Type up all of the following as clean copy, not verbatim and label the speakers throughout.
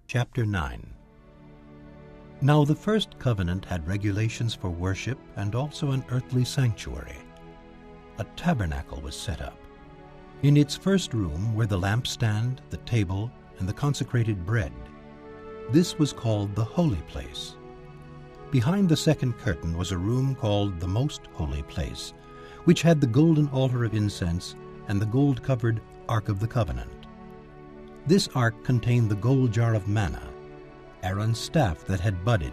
Speaker 1: Chapter 9. Now the first covenant had regulations for worship and also an earthly sanctuary. A tabernacle was set up. In its first room were the lampstand, the table, and the consecrated bread. This was called the holy place. Behind the second curtain was a room called the most holy place, which had the golden altar of incense and the gold-covered Ark of the Covenant. This ark contained the gold jar of manna, Aaron's staff that had budded,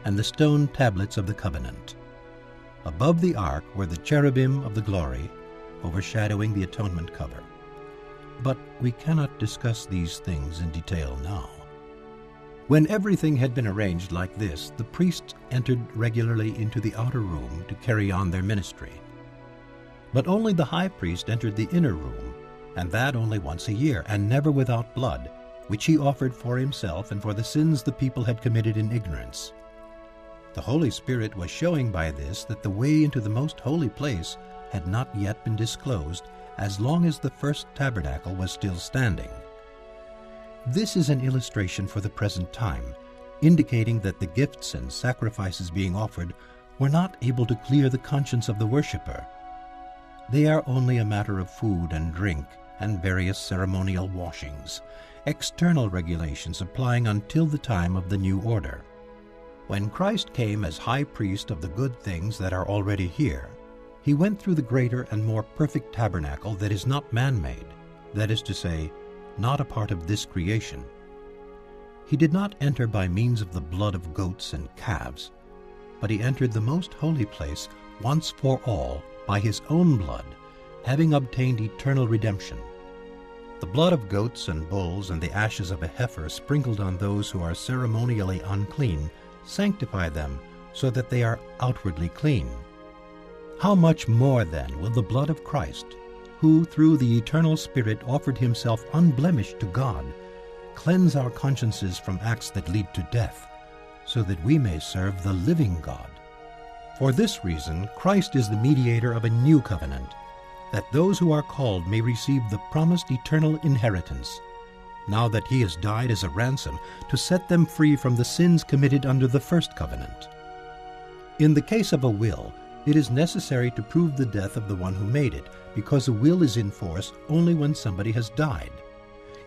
Speaker 1: and the stone tablets of the covenant. Above the ark were the cherubim of the glory, overshadowing the atonement cover. But we cannot discuss these things in detail now. When everything had been arranged like this, the priests entered regularly into the outer room to carry on their ministry. But only the high priest entered the inner room, and that only once a year, and never without blood, which he offered for himself and for the sins the people had committed in ignorance. The Holy Spirit was showing by this that the way into the most holy place had not yet been disclosed as long as the first tabernacle was still standing. This is an illustration for the present time, indicating that the gifts and sacrifices being offered were not able to clear the conscience of the worshiper. They are only a matter of food and drink and various ceremonial washings, external regulations applying until the time of the new order. When Christ came as high priest of the good things that are already here, he went through the greater and more perfect tabernacle that is not man-made, that is to say, not a part of this creation. He did not enter by means of the blood of goats and calves, but he entered the most holy place once for all by his own blood, having obtained eternal redemption. The blood of goats and bulls and the ashes of a heifer sprinkled on those who are ceremonially unclean sanctify them so that they are outwardly clean. How much more then will the blood of Christ, who through the eternal Spirit offered himself unblemished to God, cleanse our consciences from acts that lead to death, so that we may serve the living God? For this reason Christ is the mediator of a new covenant, that those who are called may receive the promised eternal inheritance, now that he has died as a ransom to set them free from the sins committed under the first covenant. In the case of a will, it is necessary to prove the death of the one who made it, because a will is in force only when somebody has died.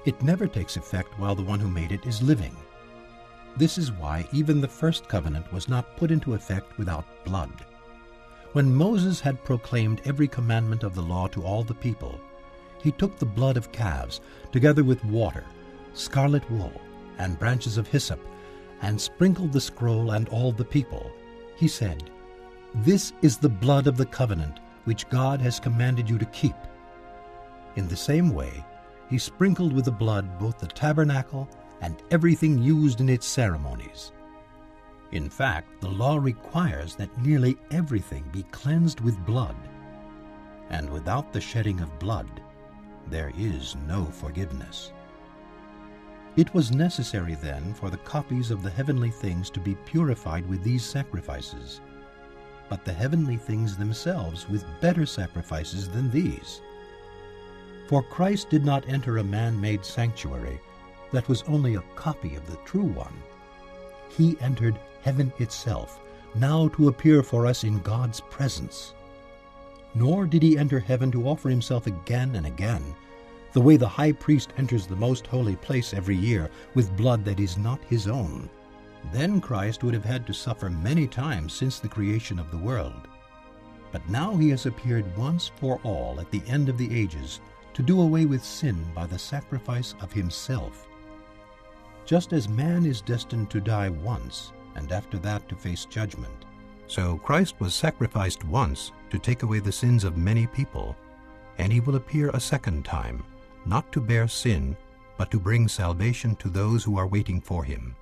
Speaker 1: It never takes effect while the one who made it is living. This is why even the first covenant was not put into effect without blood. When Moses had proclaimed every commandment of the law to all the people, he took the blood of calves, together with water, scarlet wool, and branches of hyssop, and sprinkled the scroll and all the people. He said, "This is the blood of the covenant, which God has commanded you to keep." In the same way, he sprinkled with the blood both the tabernacle and everything used in its ceremonies. In fact, the law requires that nearly everything be cleansed with blood, and without the shedding of blood, there is no forgiveness. It was necessary then for the copies of the heavenly things to be purified with these sacrifices, but the heavenly things themselves with better sacrifices than these. For Christ did not enter a man-made sanctuary that was only a copy of the true one. He entered heaven itself, now to appear for us in God's presence. Nor did he enter heaven to offer himself again and again, the way the high priest enters the most holy place every year with blood that is not his own. Then Christ would have had to suffer many times since the creation of the world. But now he has appeared once for all at the end of the ages to do away with sin by the sacrifice of himself. Just as man is destined to die once, and after that to face judgment, so Christ was sacrificed once to take away the sins of many people, and he will appear a second time, not to bear sin, but to bring salvation to those who are waiting for him.